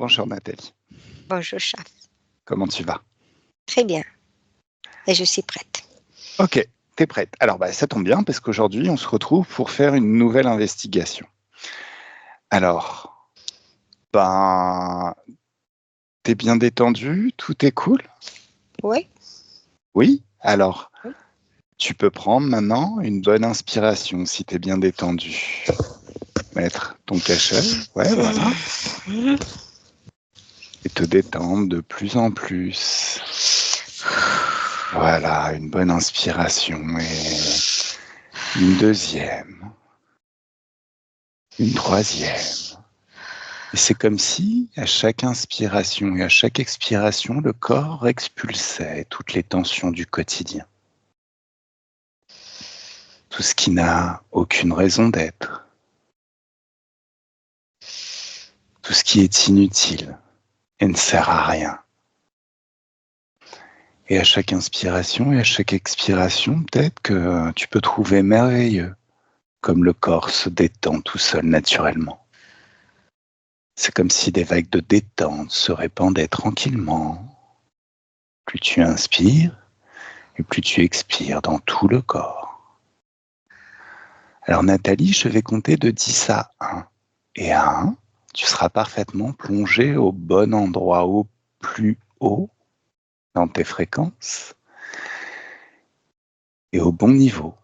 Bonjour Nathalie, Bonjour, Chaf. comment tu vas? Très bien. Et je suis prête. Ok, t'es prête. Alors ça tombe bien parce qu'aujourd'hui on se retrouve pour faire une nouvelle investigation. Alors, t'es bien détendu? Tout est cool? Oui? Oui? Alors, Oui. tu peux prendre maintenant une bonne inspiration si t'es bien détendu. Mettre ton cache-œil, ouais voilà, et te détendre de plus en plus. Voilà, une bonne inspiration et une deuxième, une troisième. Et c'est comme si, à chaque inspiration et à chaque expiration, le corps expulsait toutes les tensions du quotidien. Tout ce qui n'a aucune raison d'être. Tout ce qui est inutile et ne sert à rien. Et à chaque inspiration et à chaque expiration, peut-être que tu peux trouver merveilleux, comme le corps se détend tout seul naturellement. C'est comme si des vagues de détente se répandaient tranquillement. Plus tu inspires et plus tu expires dans tout le corps. Alors Nathalie, je vais compter de 10 à 1. Et à 1, tu seras parfaitement plongé au bon endroit, au plus haut dans tes fréquences et au bon niveau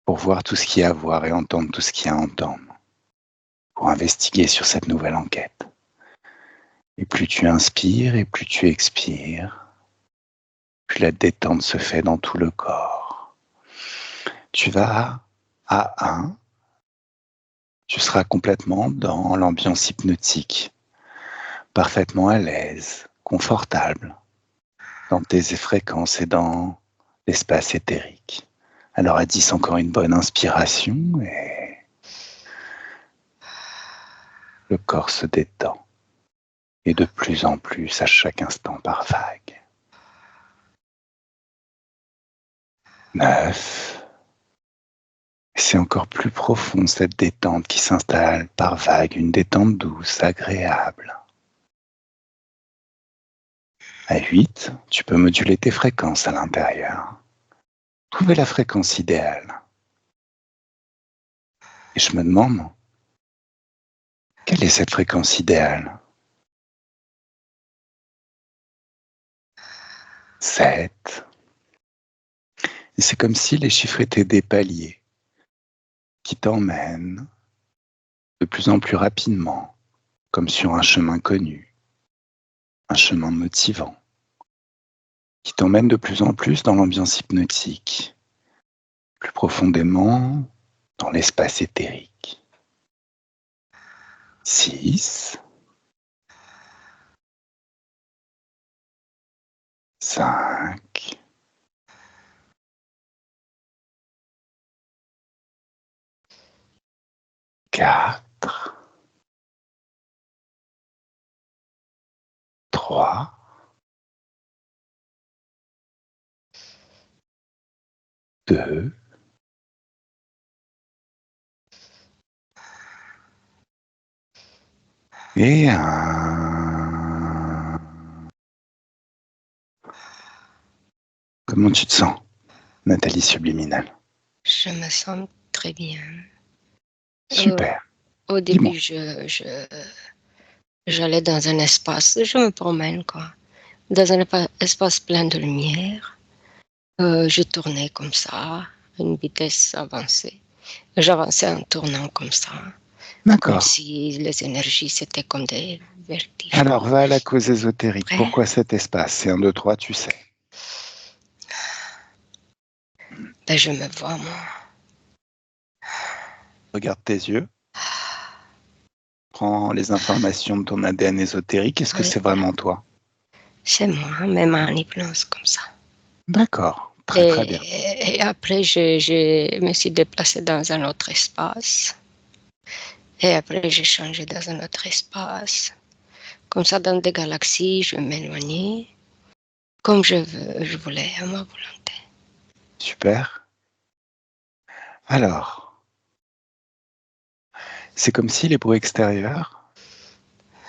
pour voir tout ce qu'il y a à voir et entendre tout ce qu'il y a à entendre, pour investiguer sur cette nouvelle enquête. Et plus tu inspires et plus tu expires, plus la détente se fait dans tout le corps. Tu vas à 1, tu seras complètement dans l'ambiance hypnotique, parfaitement à l'aise, confortable, dans tes fréquences et dans l'espace éthérique. Alors à 10, encore une bonne inspiration et le corps se détend. Et de plus en plus à chaque instant par vague. 9. C'est encore plus profond cette détente qui s'installe par vague, une détente douce, agréable. À 8, tu peux moduler tes fréquences à l'intérieur. Trouver la fréquence idéale. Et je me demande, quelle est cette fréquence idéale? 7. Et c'est comme si les chiffres étaient des paliers qui t'emmènent de plus en plus rapidement, comme sur un chemin connu, un chemin motivant, qui t'emmène de plus en plus dans l'ambiance hypnotique, plus profondément dans l'espace éthérique. 6, 5, 4, 3, 2, et 1. Comment tu te sens, Nathalie Subliminale? Je me sens très bien. Super. Au Dis-moi. début, j'allais dans un espace, je me promène, quoi. Dans un espace plein de lumière. Je tournais comme ça, à une vitesse avancée. J'avançais en tournant comme ça. Comme D'accord. si les énergies, c'était comme des vertiges. Alors, va à la cause ésotérique. Après, Pourquoi cet espace? C'est 1, 2, 3, tu sais. je me vois, moi. Regarde tes yeux. Prends les informations de ton ADN ésotérique. Est-ce que Oui, c'est vraiment toi? c'est moi, même en hypnose, comme ça. D'accord. Très, très bien. Et après, je me suis déplacée dans un autre espace. Et après, j'ai changé dans un autre espace. Comme ça, dans des galaxies, je m'éloignais comme je voulais, à ma volonté. Super. Alors, C'est comme si les bruits extérieurs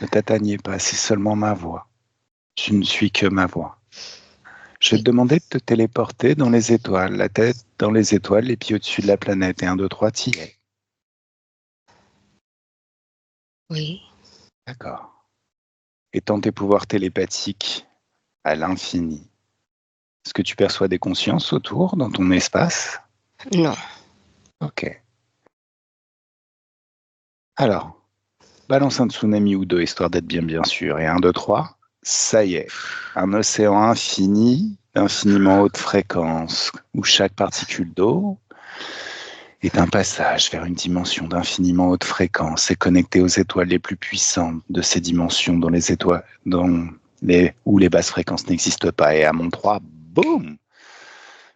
ne t'atteignaient pas, c'est seulement ma voix. Je ne suis que ma voix. Je vais te demander de te téléporter dans les étoiles, la tête dans les étoiles, les pieds au-dessus de la planète. Et 1, 2, 3, t'y es. Oui. D'accord. Étends tes pouvoirs télépathiques à l'infini. Est-ce que tu perçois des consciences autour, dans ton espace? Non. Ok. Alors, balance un tsunami ou deux, histoire d'être bien sûr. Et 1, 2, 3, ça y est. Un océan infini, d'infiniment haute fréquence, où chaque particule d'eau est un passage vers une dimension d'infiniment haute fréquence et connecté aux étoiles les plus puissantes de ces dimensions où les basses fréquences n'existent pas. Et à mon 3, boum!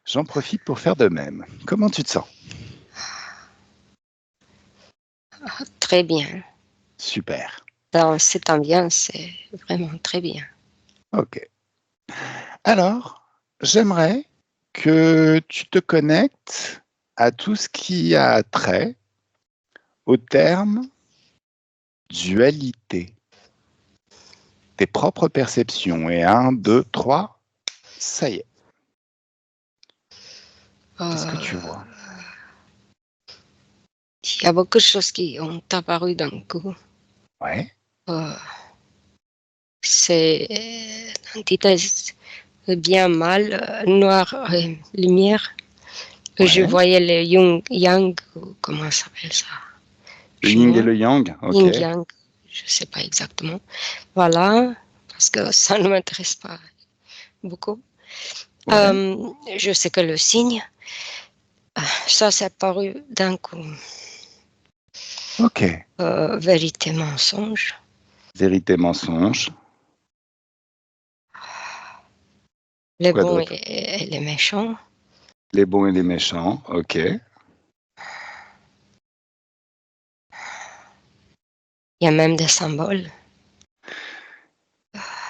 J'en profite pour faire de même. Comment tu te sens? Très bien. Super. Dans cette ambiance, c'est vraiment très bien. Ok. Alors, j'aimerais que tu te connectes à tout ce qui a trait au terme dualité. Tes propres perceptions. Et 1, 2, 3, ça y est. Qu'est-ce que tu vois? Il y a beaucoup de choses qui ont apparu d'un coup. Ouais. Euh, c'est l'antithèse bien mal, noir, lumière. Je Ouais. voyais le yang, ou comment ça s'appelle ça? Le yin et Chinois. le yang, ok. Yin yang, je ne sais pas exactement. Voilà, parce que ça ne m'intéresse pas beaucoup. Ouais. Je sais que le signe, ça s'est apparu d'un coup. Ok. Vérité, mensonge. Vérité, mensonge. Les Quoi bons d'autre? et les méchants. Les bons et les méchants, ok. Il y a même des symboles.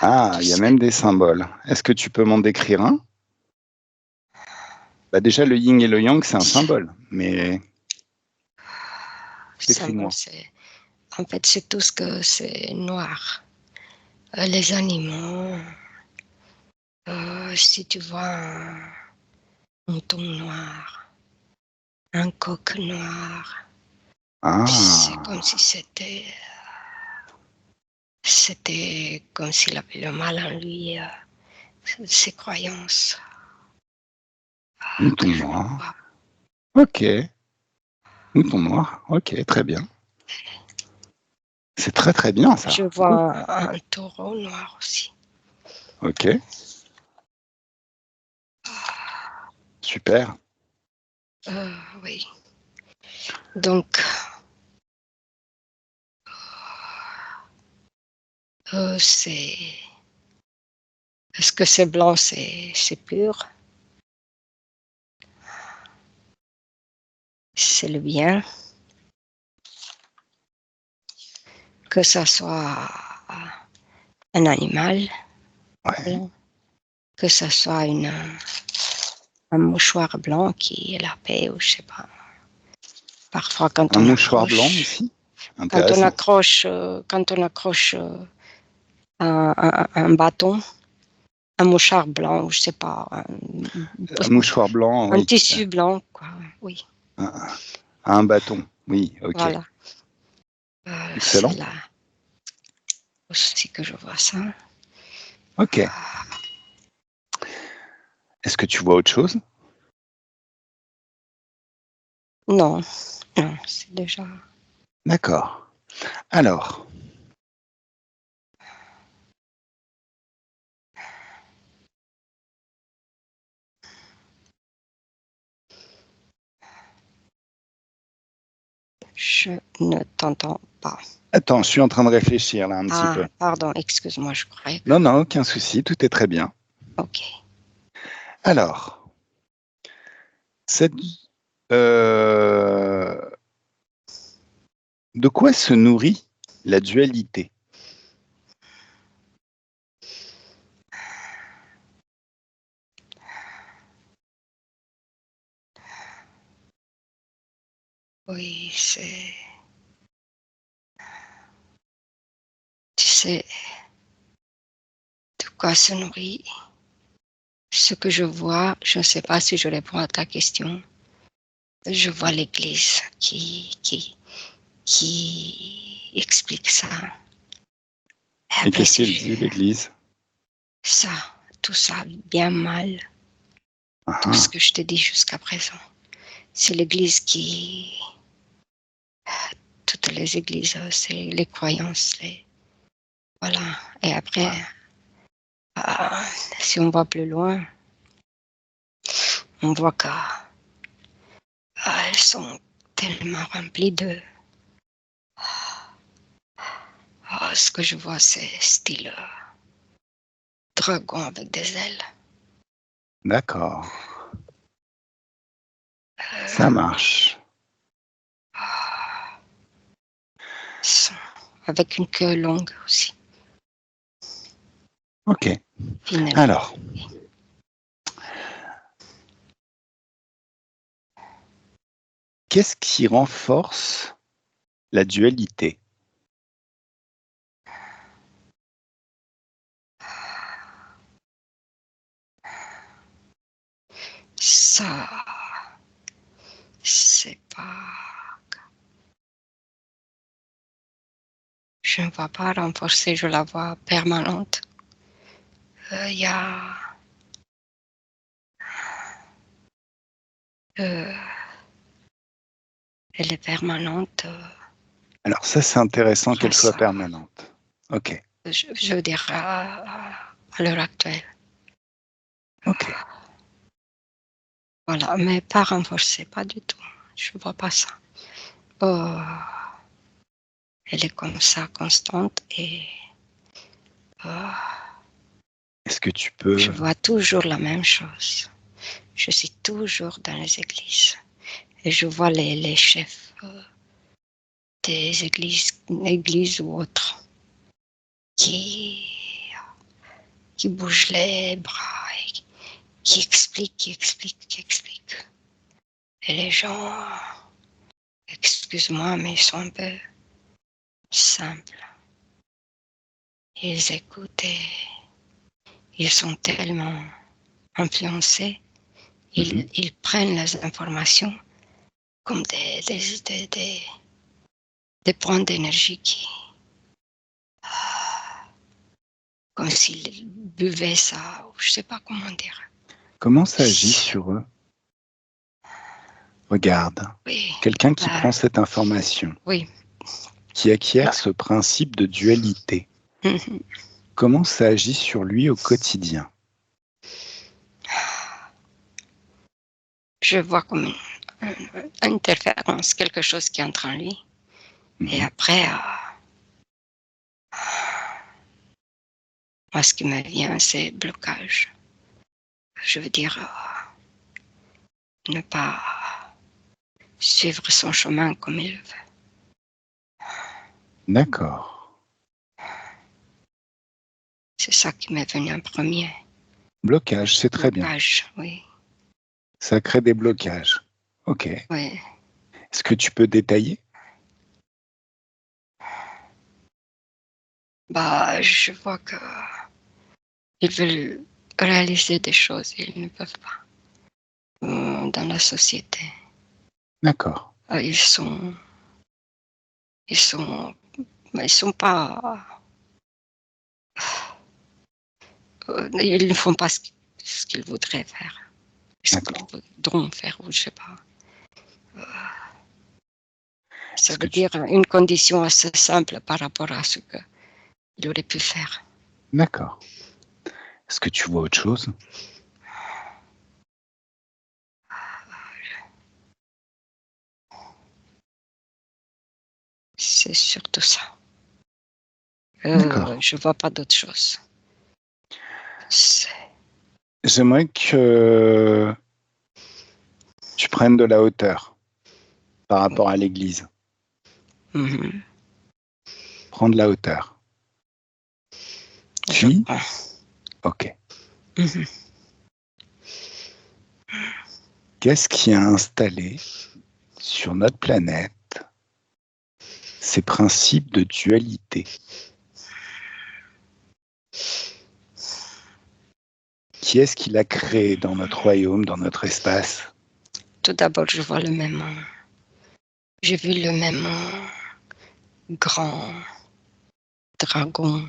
Ah, Tout il y a ça. même des symboles. Est-ce que tu peux m'en décrire un? Bah déjà, le yin et le yang, c'est un symbole. Mais Symbole, décris-moi. c'est, en fait, c'est tout ce que c'est noir. Les animaux. Si tu vois un mouton noir, un coq noir, c'est comme Ah. si c'était comme s'il avait le mal en lui, ses croyances Mouton que je ne noir. vois. Ok. Mouton noir. Ok, très bien. C'est très très bien Je ça. Oh, vois un taureau noir aussi. ok. Super. Oui. Donc, c'est. Est-ce que c'est blanc, c'est pur? C'est le bien. Que ça soit un animal Ouais. blanc, que ça soit un mouchoir blanc qui est la paix, ou je sais pas. Parfois, Un mouchoir blanc aussi. Intéressant. quand on accroche un bâton, un mouchoir blanc, ou je sais pas, Un mouchoir blanc, un oui. tissu blanc, quoi. Oui, Un, un bâton. Oui, ok. voilà. C'est Excellent. là aussi que je vois ça. Ok. Est-ce que tu vois autre chose? Non, non, c'est déjà. D'accord. Alors, Je ne t'entends pas. attends, je suis en train de réfléchir là un petit peu. Ah, pardon, excuse-moi, je croyais que. Non, non, aucun souci, tout est très bien. Ok. Alors, cette, euh, de quoi se nourrit la dualité? Oui, c'est. c'est de quoi se nourrit. Ce que je vois, je ne sais pas si je réponds à ta question. Je vois l'Église qui explique ça. Et qu'est-ce qu'elle dit, l'Église? Ça, tout ça, bien mal. Tout ce que je te dis jusqu'à présent. C'est l'Église qui... Toutes les églises, c'est les croyances. Voilà. Et après, si on va plus loin, on voit qu'elles sont tellement remplies de... ce que je vois, c'est style dragon avec des ailes. D'accord. Ça marche. Avec une queue longue aussi. Ok. Finalement. Alors, qu'est-ce qui renforce la dualité? Ça, c'est pas... Je ne vois pas renforcer, je la vois permanente. Il y a... elle est permanente. Alors ça, c'est intéressant qu'elle soit Ça. permanente. Ok. Je veux dire à l'heure actuelle. Ok. Voilà, mais pas renforcée, pas du tout. Je ne vois pas ça. Elle est comme ça, constante, et est-ce que tu peux... je vois toujours la même chose. Je suis toujours dans les églises. Et je vois les chefs des églises ou autres qui bougent les bras et qui expliquent. Et les gens, excuse-moi, mais ils sont un peu simples. Ils écoutent et ils sont tellement influencés. Ils prennent les informations comme des points d'énergie comme s'ils buvaient ça, ou je ne sais pas comment dire. Comment ça agit sur eux? Regarde, Oui. quelqu'un qui prend cette information, oui. qui acquiert ce principe de dualité, comment ça agit sur lui au quotidien? Je vois comme une interférence, quelque chose qui entre en lui. Et après, moi, ce qui me vient, c'est blocage. Je veux dire, ne pas suivre son chemin comme il veut. D'accord. C'est ça qui m'est venu en premier. Blocage, c'est très bien. Blocage, oui. Ça crée des blocages. Ok. Oui. Est-ce que tu peux détailler? Je vois que ils veulent réaliser des choses et ils ne peuvent pas dans la société. D'accord. Ils sont pas, ils ne font pas ce qu'ils voudraient faire, ce qu'ils voudront faire, ou je sais pas. Ça veut dire une condition assez simple par rapport à ce qu'il aurait pu faire. D'accord. Est-ce que tu vois autre chose? C'est surtout ça. D'accord. Je vois pas d'autre chose. J'aimerais que tu prennes de la hauteur par rapport à l'Église. Prends de la hauteur. Puis, ok. Qu'est-ce qui a installé sur notre planète ces principes de dualité? Qui est-ce qui l'a créé dans notre royaume, dans notre espace? Tout d'abord, je vois le même. J'ai vu le même grand dragon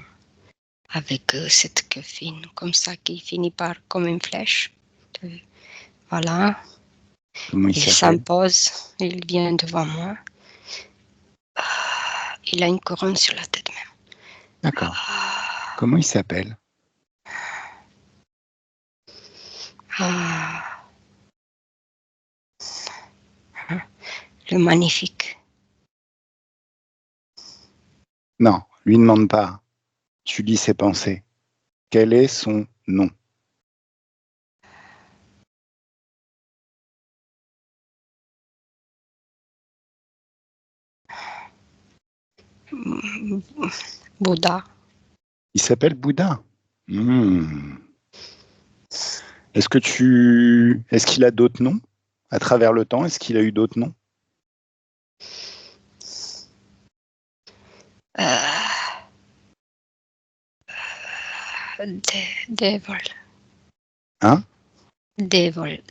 avec cette queue fine, comme ça, qui finit par comme une flèche. Voilà. Comment il Il s'appelle? s'impose, il vient devant moi. Il a une couronne sur la tête même. D'accord. Comment il s'appelle? Le magnifique. Non, lui demande pas. Tu lis ses pensées. Quel est son nom? Bouddha. Il s'appelle Bouddha. Hmm. Est-ce qu'il a d'autres noms à travers le temps? Est-ce qu'il a eu d'autres noms? Devil. Hein? Devil.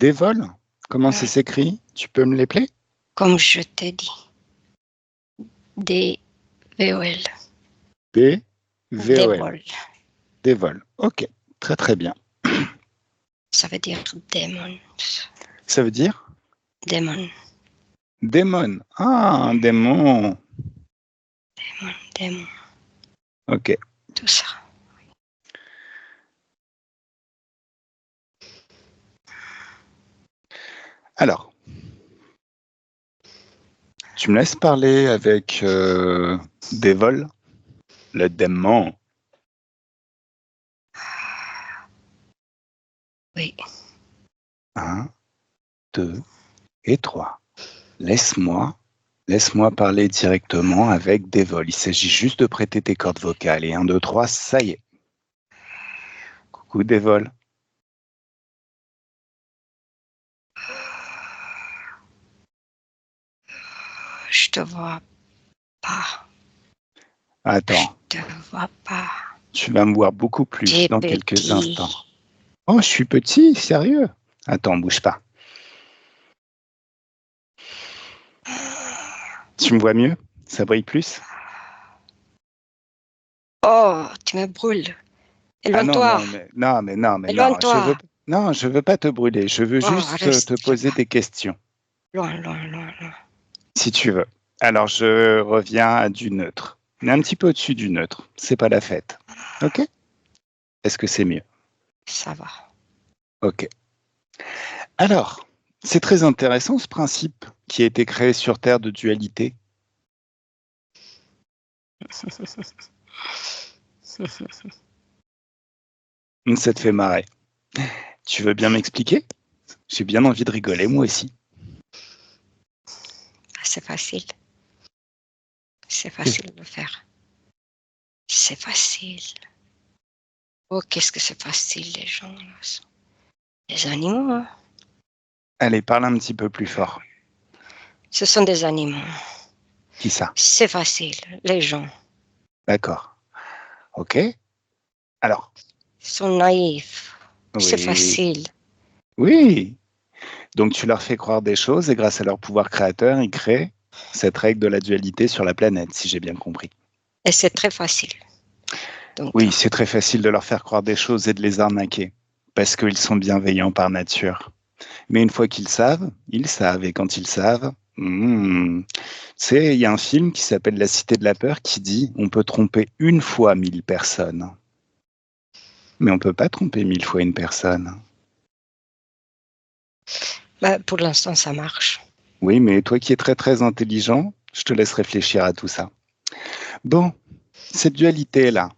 Dévol? Comment ça s'écrit? Tu peux me l'épeler? Comme je t'ai dit. D-V-O-L. B-V-O-L. Devil. Dévol. Ok, très très bien. Ça veut dire démon. Ça veut dire? Démon. Démon. Ah, un démon. Démon. Ok. Tout ça. Alors, tu me laisses parler avec Dévol, le démon. Oui. 1, 2 et 3. Laisse-moi parler directement avec Dévol. Il s'agit juste de prêter tes cordes vocales. Et 1, 2, 3, ça y est. Coucou Dévol. Je te vois pas. Attends, Je te vois pas. tu vas me voir beaucoup plus T'es dans quelques petit. instants. Oh, je suis petit, sérieux? Attends, bouge pas. Tu me vois mieux? Ça brille plus? Oh, tu me brûles. Ah non, Éloigne-toi. non, non, Éloigne-toi. je veux pas te brûler, je veux Oh, juste te reste poser là-bas. des questions, Loin, loin, loin, loin. si tu veux. Alors, je reviens à du neutre. Mais un petit peu au-dessus du neutre, c'est pas la fête. Ok? Est-ce que c'est mieux? Ça va. Ok. Alors, c'est très intéressant ce principe qui a été créé sur Terre de dualité. Ça te fait marrer. Tu veux bien m'expliquer? J'ai bien envie de rigoler, moi aussi. C'est facile. C'est facile de le faire. C'est facile. Oh, qu'est-ce que c'est facile, les gens, là. Les animaux, hein. Allez, parle un petit peu plus fort. Ce sont des animaux. Qui ça? C'est facile, les gens. D'accord. Ok. Alors, Ils sont naïfs. C'est oui. facile. Oui. Donc tu leur fais croire des choses et grâce à leur pouvoir créateur, ils créent cette règle de la dualité sur la planète, si j'ai bien compris. Et c'est très facile. Donc, Oui, c'est très facile de leur faire croire des choses et de les arnaquer, parce qu'ils sont bienveillants par nature. Mais une fois qu'ils savent, et quand ils savent, tu sais, il y a un film qui s'appelle La Cité de la Peur qui dit on peut tromper une fois 1000 personnes, mais on peut pas tromper 1000 fois une personne. bah, pour l'instant, ça marche. Oui, mais toi qui es très très intelligent, je te laisse réfléchir à tout ça. Bon, cette dualité-là,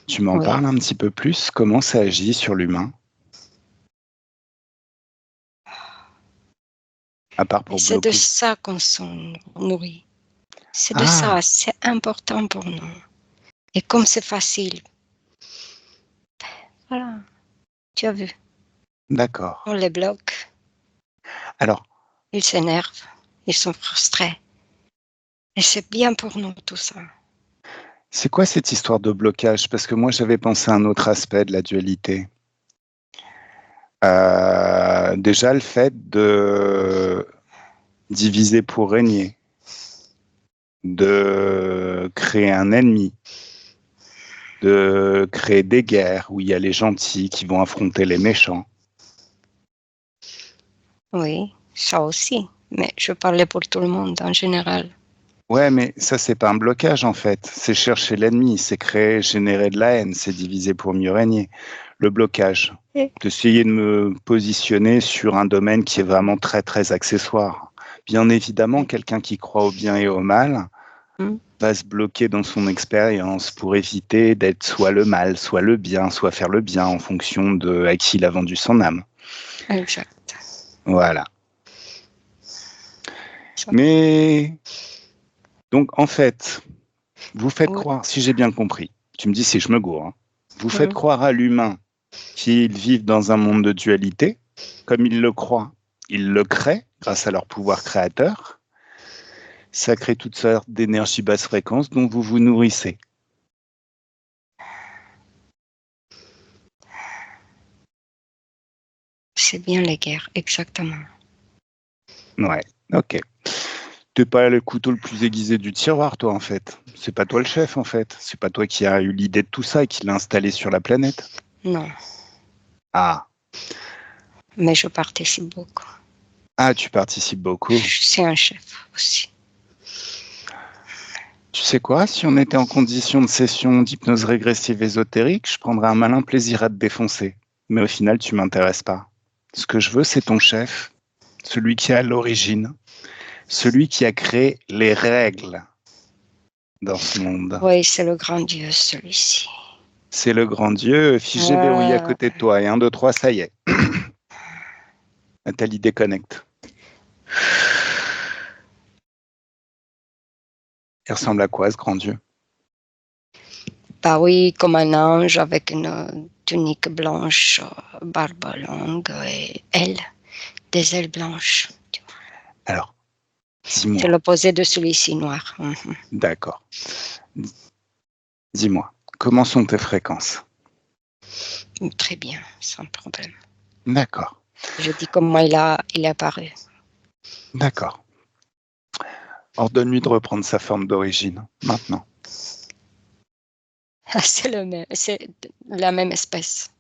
tu m'en Oui. parles un petit peu plus? Comment ça agit sur l'humain? À part Mais pour c'est de bloquer. ça qu'on se nourrit. C'est de ça. Ah, C'est important pour nous. Et comme c'est facile, voilà. Tu as vu. d'accord. On les bloque. Alors, Ils s'énervent. Ils sont frustrés. Et c'est bien pour nous tout ça. C'est quoi cette histoire de blocage? Parce que moi, j'avais pensé à un autre aspect de la dualité. Déjà, le fait de diviser pour régner, de créer un ennemi, de créer des guerres où il y a les gentils qui vont affronter les méchants. Oui, ça aussi. Mais je parlais pour tout le monde en général. Ouais, mais ça, c'est pas un blocage en fait. C'est chercher l'ennemi, c'est créer, générer de la haine, c'est diviser pour mieux régner. Le blocage, d'essayer de me positionner sur un domaine qui est vraiment très, très accessoire. Bien évidemment, quelqu'un qui croit au bien et au mal va se bloquer dans son expérience pour éviter d'être soit le mal, soit le bien, soit faire le bien en fonction de à qui il a vendu son âme. Exact. Voilà. Ça. Mais donc, en fait, vous faites Oui. croire, si j'ai bien compris, tu me dis si je me gourre, hein, vous faites croire à l'humain qu'ils vivent dans un monde de dualité, comme ils le croient, ils le créent grâce à leur pouvoir créateur. Ça crée toutes sortes d'énergies basse fréquence dont vous vous nourrissez. C'est bien les guerres, exactement. Ouais, ok. T'es pas le couteau le plus aiguisé du tiroir, toi, en fait. C'est pas toi le chef, en fait. C'est pas toi qui as eu l'idée de tout ça et qui l'a installé sur la planète. Non, Ah. mais je participe beaucoup. Ah, tu participes beaucoup. Je suis un chef aussi. Tu sais quoi, si on était en condition de session d'hypnose régressive ésotérique, je prendrais un malin plaisir à te défoncer. Mais au final, tu m'intéresses pas. Ce que je veux, c'est ton chef, celui qui est à l'origine, celui qui a créé les règles dans ce monde. Oui, c'est le grand Dieu, celui-ci. C'est le grand Dieu figé, verrouillé à côté de toi. Et 1, 2, 3, ça y est. Nathalie déconnecte. Il ressemble à quoi, ce grand Dieu? Bah oui, comme un ange avec une tunique blanche, barbe longue et ailes, des ailes blanches. Alors, C'est dis-moi. l'opposé de celui-ci noir. D'accord. Dis-moi, comment sont tes fréquences? Très bien, sans problème. D'accord. Je dis comment il est apparu. D'accord. Ordonne-lui de reprendre sa forme d'origine, maintenant. C'est la même espèce.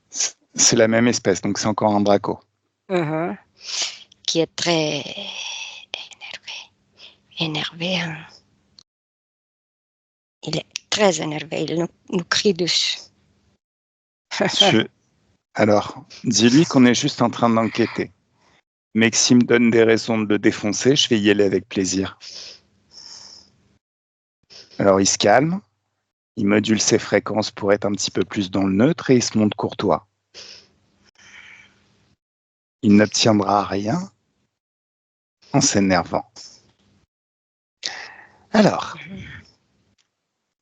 C'est la même espèce, donc c'est encore un Draco. Qui est très énervé. Hein. Il est très énervé, il nous crie dessus. Alors, dis-lui qu'on est juste en train d'enquêter. Mais que s'il me donne des raisons de le défoncer, je vais y aller avec plaisir. Alors, il se calme, il module ses fréquences pour être un petit peu plus dans le neutre et il se montre courtois. Il n'obtiendra rien en s'énervant. Alors,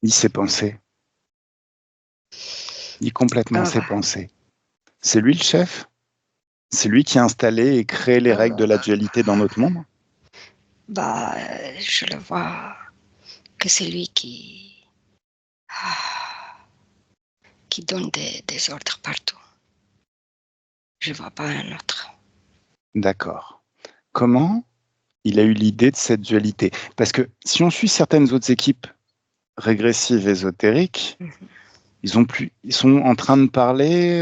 dis ses pensées. Dis complètement ses pensées. C'est lui le chef? C'est lui qui a installé et créé les règles de la dualité dans notre monde? Bah, je le vois que c'est lui qui donne des ordres partout. Je vois pas un autre. D'accord. Comment il a eu l'idée de cette dualité? Parce que si on suit certaines autres équipes régressives ésotériques, ils sont en train de parler,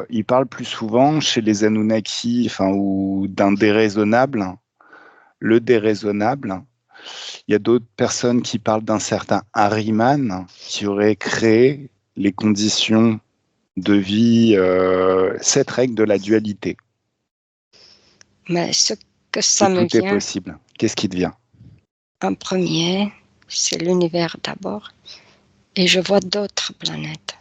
ils parlent plus souvent chez les Anunnaki, ou d'un déraisonnable, le déraisonnable. Il y a d'autres personnes qui parlent d'un certain Ahriman qui aurait créé les conditions de vie, cette règle de la dualité. Mais ce que ça Que me tout est vient possible. Qu'est-ce qui te vient? en premier, c'est l'univers d'abord, et je vois d'autres planètes.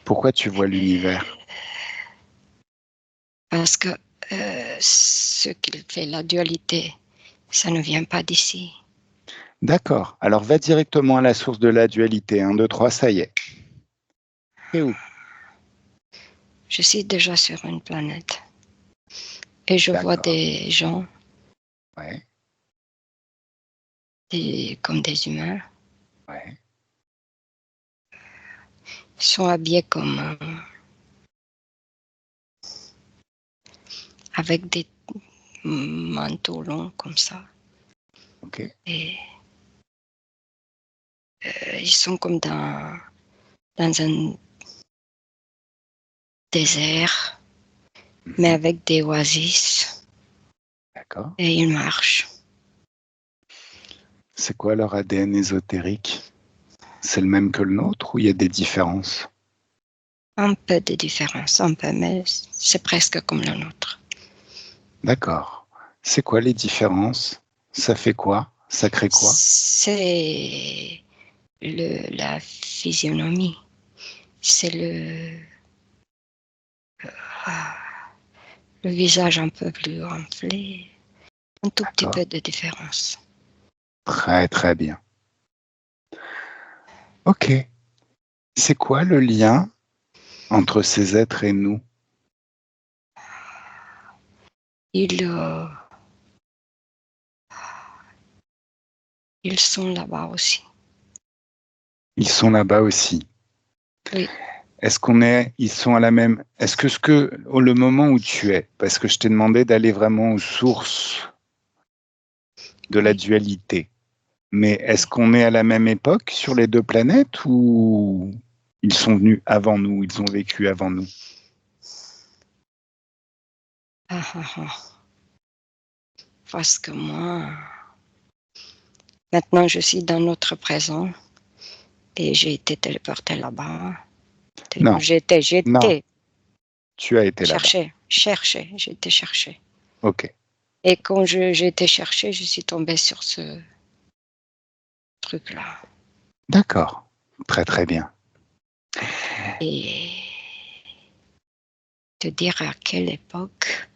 Pourquoi tu vois l'univers? Parce que ce qu'il fait, la dualité, ça ne vient pas d'ici. D'accord. Alors va directement à la source de la dualité. 1, 2, 3, ça y est. Et où? Je suis déjà sur une planète et je vois D'accord. des gens Ouais, comme des humains. ouais. Ils sont habillés comme avec des manteaux longs comme ça. Ok. Et ils sont comme dans un désert, mais Mhm. avec des oasis. D'accord. Et ils marchent. C'est quoi leur ADN ésotérique? C'est le même que le nôtre ou il y a des différences? Un peu de différence, un peu, mais c'est presque comme le nôtre. D'accord. C'est quoi les différences? Ça fait quoi? Ça crée quoi? C'est la physionomie. C'est le visage un peu plus gonflé. Un tout petit D'accord. peu de différence. Très très bien. Ok. C'est quoi le lien entre ces êtres et nous? Ils, ils sont là-bas aussi. Ils sont là-bas aussi. Oui. Ils sont à la même, au le moment où tu es, parce que je t'ai demandé d'aller vraiment aux sources de la Oui, dualité, mais est-ce oui. qu'on est à la même époque sur les deux planètes ou ils sont venus avant nous, ils ont vécu avant nous? Ah, ah, ah. Parce que moi, maintenant je suis dans notre présent et j'ai été téléportée là-bas. Non, J'étais non, tu as été là-bas. j'ai été chercher. Ok, Et quand j'ai été chercher, je suis tombée sur ce truc-là. d'accord, très très bien. Et te dire à quelle époque,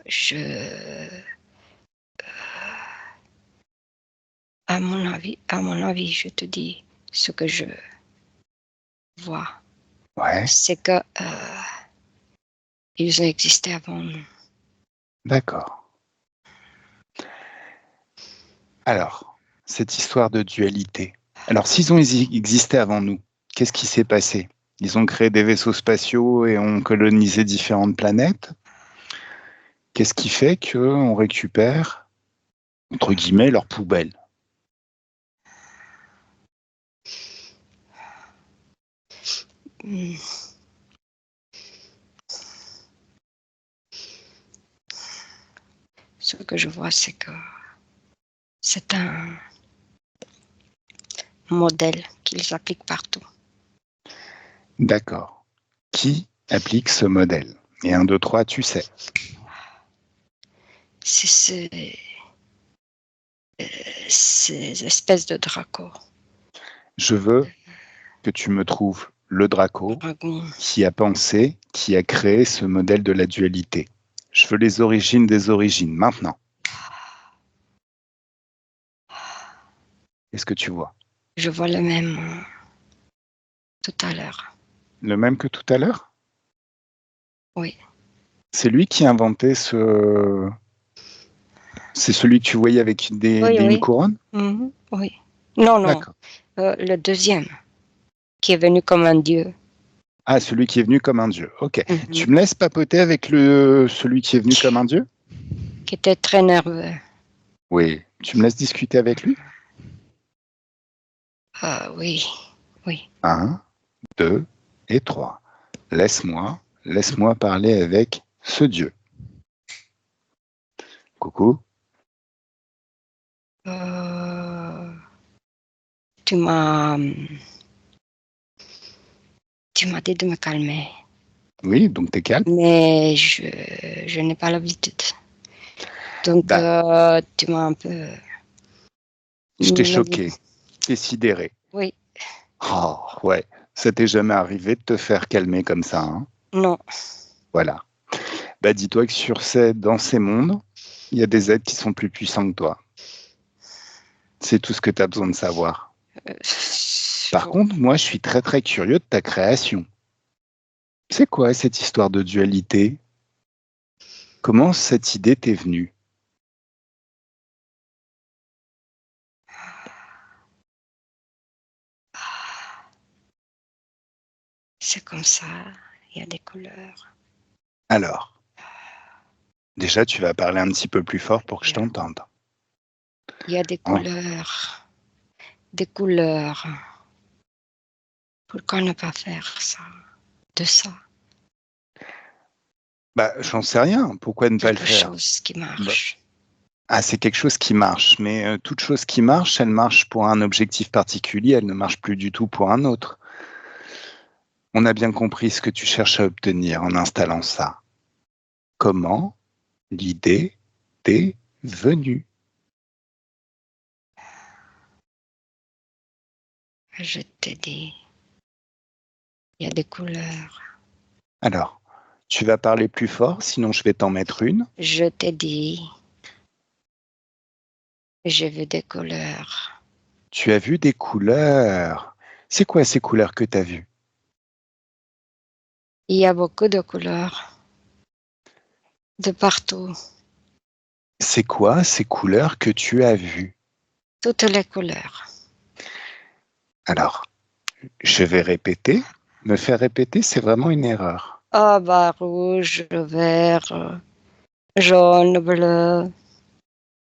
je, à mon avis, je te dis ce que je vois, Ouais, c'est que ils ont existé avant nous. d'accord. Alors, cette histoire de dualité. Alors, s'ils ont existé avant nous, qu'est-ce qui s'est passé? Ils ont créé des vaisseaux spatiaux et ont colonisé différentes planètes. Qu'est-ce qui fait qu'on récupère, entre guillemets, leur poubelle? Hmm. Ce que je vois, c'est que c'est un modèle qu'ils appliquent partout. D'accord. Qui applique ce modèle? Et un, deux, trois, tu sais. C'est ces espèces de dracos, Je veux que tu me trouves le Draco dragons. qui a pensé, qui a créé ce modèle de la dualité. Je veux les origines des origines, maintenant. Qu'est-ce que tu vois? Je vois le même tout à l'heure. Le même que tout à l'heure? Oui, C'est lui qui a inventé ce... C'est celui que tu voyais avec oui, une oui. couronne? Oui. Non, non. D'accord. Le deuxième, qui est venu comme un dieu. Ah, celui qui est venu comme un dieu. Ok. Tu Mhm. me laisses papoter avec celui qui est venu comme un dieu? Qui était très nerveux. Oui. Tu me laisses discuter avec lui? Ah oui, oui. Un, deux et trois. Laisse-moi parler avec ce dieu. Coucou. Euh, tu m'as, tu m'as dit de me calmer, Oui, donc t'es calme? mais je n'ai pas l'habitude. Donc, Bah, tu m'as un peu. je t'ai Mais choqué. T'es sidéré. oui, Oh, ouais. Ça t'est jamais arrivé de te faire calmer comme ça, hein? non. Voilà. Bah, dis-toi que dans ces mondes, il y a des êtres qui sont plus puissants que toi. C'est tout ce que tu as besoin de savoir. Par Euh, contre, moi, je suis très très curieux de ta création. C'est quoi cette histoire de dualité? Comment cette idée t'est venue? C'est comme ça, il y a des couleurs. Alors, déjà, tu vas parler un petit peu plus fort pour que je Il y a, t'entende. il y a des Hein? couleurs, des couleurs. Pourquoi ne pas faire ça, de ça, Bah, j'en sais rien. Pourquoi ne pas le quelque faire? chose qui Bah, marche? c'est quelque chose qui marche, mais toute chose qui marche, elle marche pour un objectif particulier, elle ne marche plus du tout pour un autre. On a bien compris ce que tu cherches à obtenir en installant ça. Comment l'idée t'est venue? Je t'ai dit, il y a des couleurs. Alors, tu vas parler plus fort, sinon je vais t'en mettre une. Je t'ai dit, j'ai vu des couleurs. Tu as vu des couleurs. C'est quoi ces couleurs que tu as vues? Il y a beaucoup de couleurs, de partout, C'est quoi ces couleurs que tu as vues? toutes les couleurs. Alors, je vais répéter. Me faire répéter, c'est vraiment une erreur. Ah bah rouge, vert, jaune, bleu,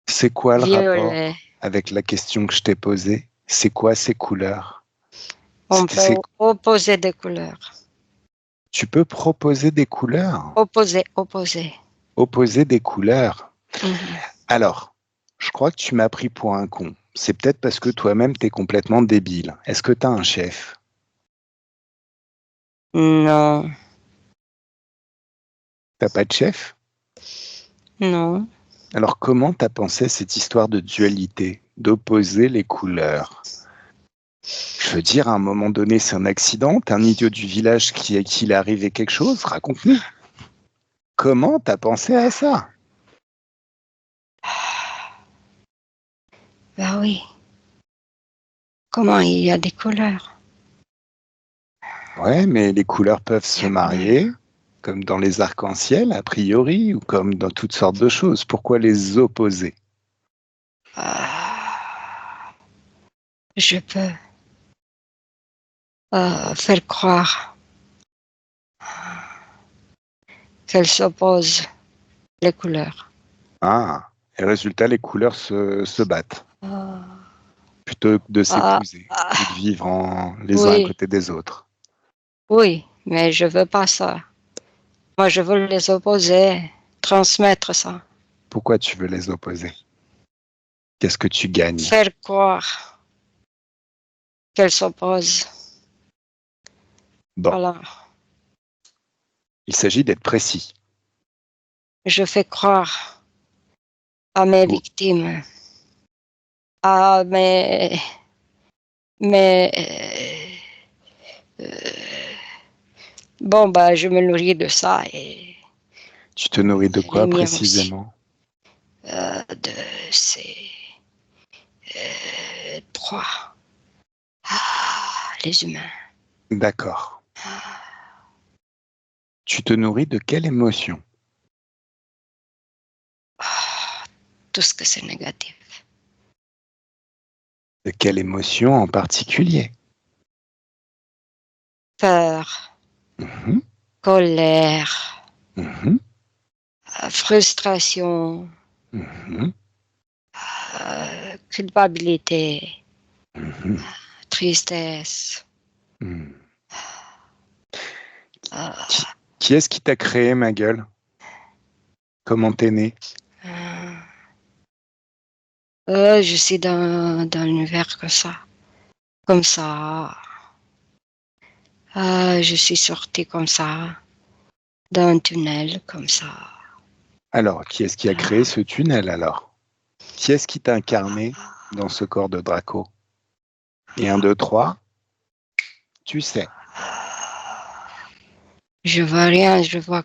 C'est quoi le violet. rapport avec la question que je t'ai posée? C'est quoi ces couleurs? On peut C'est- opposer des couleurs. Tu peux proposer des couleurs, Opposer, opposer. opposer des couleurs. Mhm. Alors, je crois que tu m'as pris pour un con. C'est peut-être parce que toi-même, tu es complètement débile. Est-ce que tu as un chef? Non, T'as pas de chef? non. Alors comment t'as pensé cette histoire de dualité, d'opposer les couleurs? Je veux dire, à un moment donné, c'est un accident, t'es un idiot du village qui il est arrivé quelque chose, raconte-nous. Comment t'as pensé à ça? Bah oui. Comment il y a des couleurs? Ouais, mais les couleurs peuvent Il y se a marier, comme dans les arcs-en-ciel, a priori, ou comme dans toutes sortes de choses. Pourquoi les opposer? je peux faire croire qu'elles s'opposent les couleurs. Ah, et le résultat, les couleurs se battent, Ah, plutôt que de ah, s'épouser ah, ou de vivre les uns à oui, côté des autres. oui, mais je veux pas ça. Moi, je veux les opposer, transmettre ça, Pourquoi tu veux les opposer? Qu'est-ce que tu gagnes? faire croire qu'elles s'opposent. Bon, Voilà. il s'agit d'être précis. Je fais croire à mes Oh, victimes, à mes bon, bah, je me nourris de ça et tu te nourris de les quoi miens aussi. précisément? De ces trois. Les humains. D'accord. Tu te nourris de quelle émotion? Tout ce que c'est négatif. De quelle émotion en particulier? Peur, Mhm, colère, mhm, frustration, mhm, culpabilité, mhm, tristesse. mhm. Euh, Qui est-ce qui t'a créé, ma gueule? Comment t'es né? je suis dans l'univers comme ça. Comme ça. Je suis sortie comme ça, d'un tunnel comme ça. Alors, qui est-ce qui a créé ce tunnel alors? Qui est-ce qui t'a incarné dans ce corps de Draco? Et un, deux, trois, tu sais. Je vois rien, je vois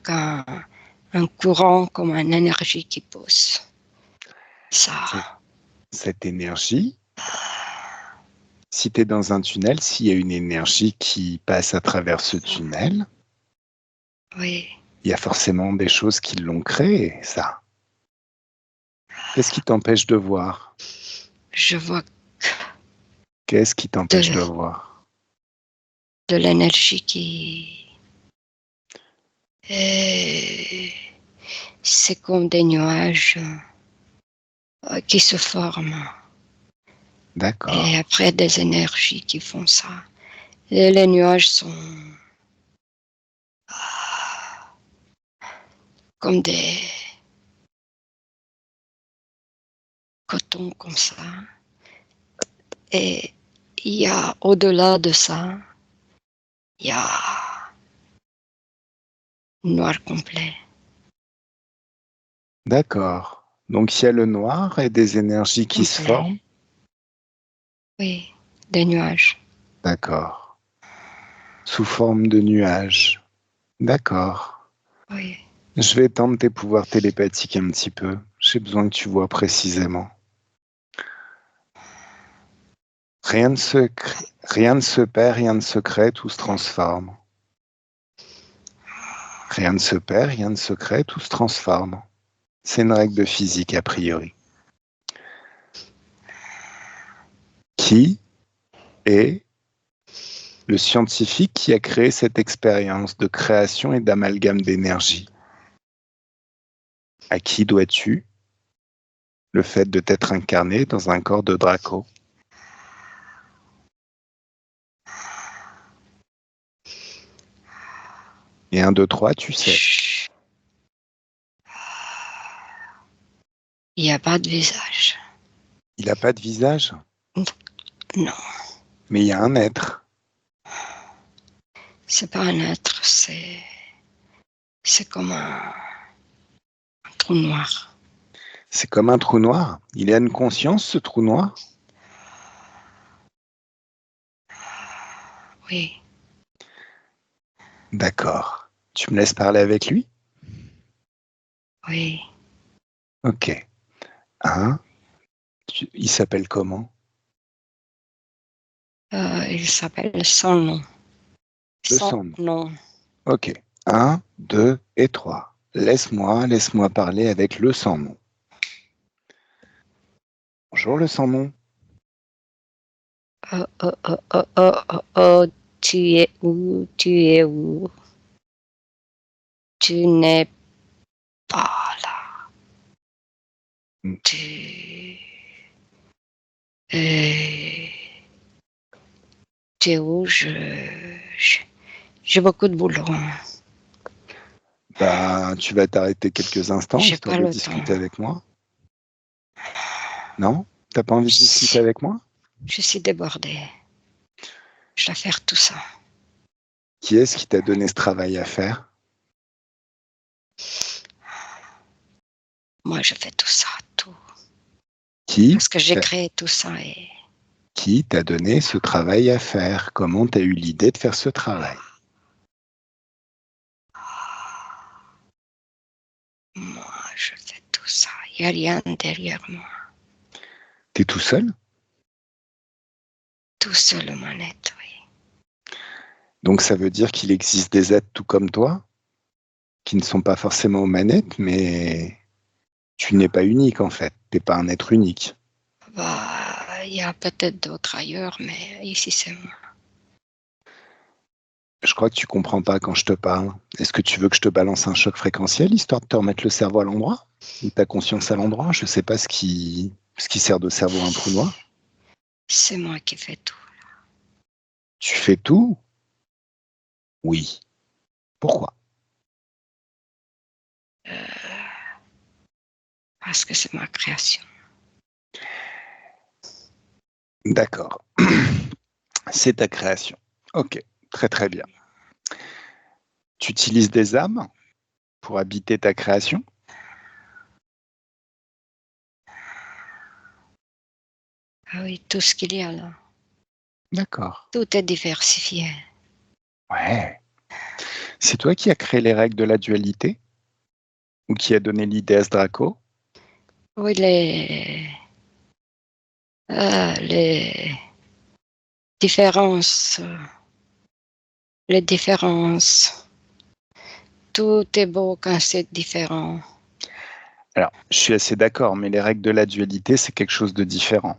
un courant comme une énergie qui pousse. C'est- Ça. Cette énergie, si tu es dans un tunnel, s'il y a une énergie qui passe à travers ce tunnel, Oui, Il y a forcément des choses qui l'ont créé, ça. Qu'est-ce qui t'empêche de voir? je vois Qu'est-ce qui t'empêche de, de voir? de l'énergie et c'est comme des nuages qui se forment. Et D'accord, après, des énergies qui font ça. Et les nuages sont comme des cotons comme ça. Et il y a au-delà de ça, il y a noir complet. d'accord. Donc il y a le noir et des énergies qui se Complet. forment. Oui, des nuages. D'accord. Sous forme de nuages. D'accord. Oui. Je vais tendre tes pouvoirs télépathiques un petit peu. J'ai besoin que tu vois précisément. Rien ne se perd, rien ne se crée, tout se transforme. Rien ne se perd, rien ne se crée, tout se transforme. C'est une règle de physique a priori. Qui est le scientifique qui a créé cette expérience de création et d'amalgame d'énergie? À qui dois-tu le fait de t'être incarné dans un corps de Draco? Et 1, 2, 3, tu sais. Chut. Il n'y a pas de visage. Il n'a pas de visage, Non, mais il y a un être. c'est pas un être, c'est comme un trou noir. C'est comme un trou noir. Il a une conscience, ce trou noir? Oui, D'accord. Tu me laisses parler avec lui? oui. Ok. Hein? Il s'appelle comment? Il s'appelle son nom. Le Son sang. nom. Ok. 1, 2 et 3. Laisse-moi parler avec le sans-nom. Bonjour le sans-nom. Oh, oh, oh, oh, oh, oh, oh, tu es où? Tu es où? Tu n'es pas là. Hmm. Tu... Euh, tu es où? J'ai beaucoup de boulot. Bah, tu vas t'arrêter quelques instants J'ai histoire pas de le temps. discuter avec moi. Non? T'as pas envie de discuter avec moi? Je suis débordée. Je dois faire tout ça. Qui est-ce qui t'a donné ce travail à faire? Moi, je fais tout ça, tout. Qui? Parce que j'ai créé tout ça et Qui t'a donné ce travail à faire? Comment t'as eu l'idée de faire ce travail? moi, je fais tout ça. Il n'y a rien derrière moi. T'es tout seul? Tout seul aux manettes, oui. Donc ça veut dire qu'il existe des êtres tout comme toi, qui ne sont pas forcément aux manettes, mais tu n'es pas unique en fait. T'es pas un être unique. Bah, il y a peut-être d'autres ailleurs, mais ici, c'est moi. Je crois que tu comprends pas quand je te parle. Est-ce que tu veux que je te balance un choc fréquentiel histoire de te remettre le cerveau à l'endroit? Ou ta conscience à l'endroit? Je sais pas ce qui sert de cerveau à un trou noir. C'est moi qui fais tout. Tu fais tout? Oui. Pourquoi? Parce que c'est ma création. D'accord. C'est ta création. Ok, très très bien. Tu utilises des âmes pour habiter ta création? Ah oui, tout ce qu'il y a là. D'accord. Tout est diversifié. Ouais. C'est toi qui as créé les règles de la dualité? Ou qui a donné l'idée à ce Draco? Oui, les différences, les différences Tout est beau quand c'est différent. Alors, je suis assez d'accord, mais les règles de la dualité, c'est quelque chose de différent.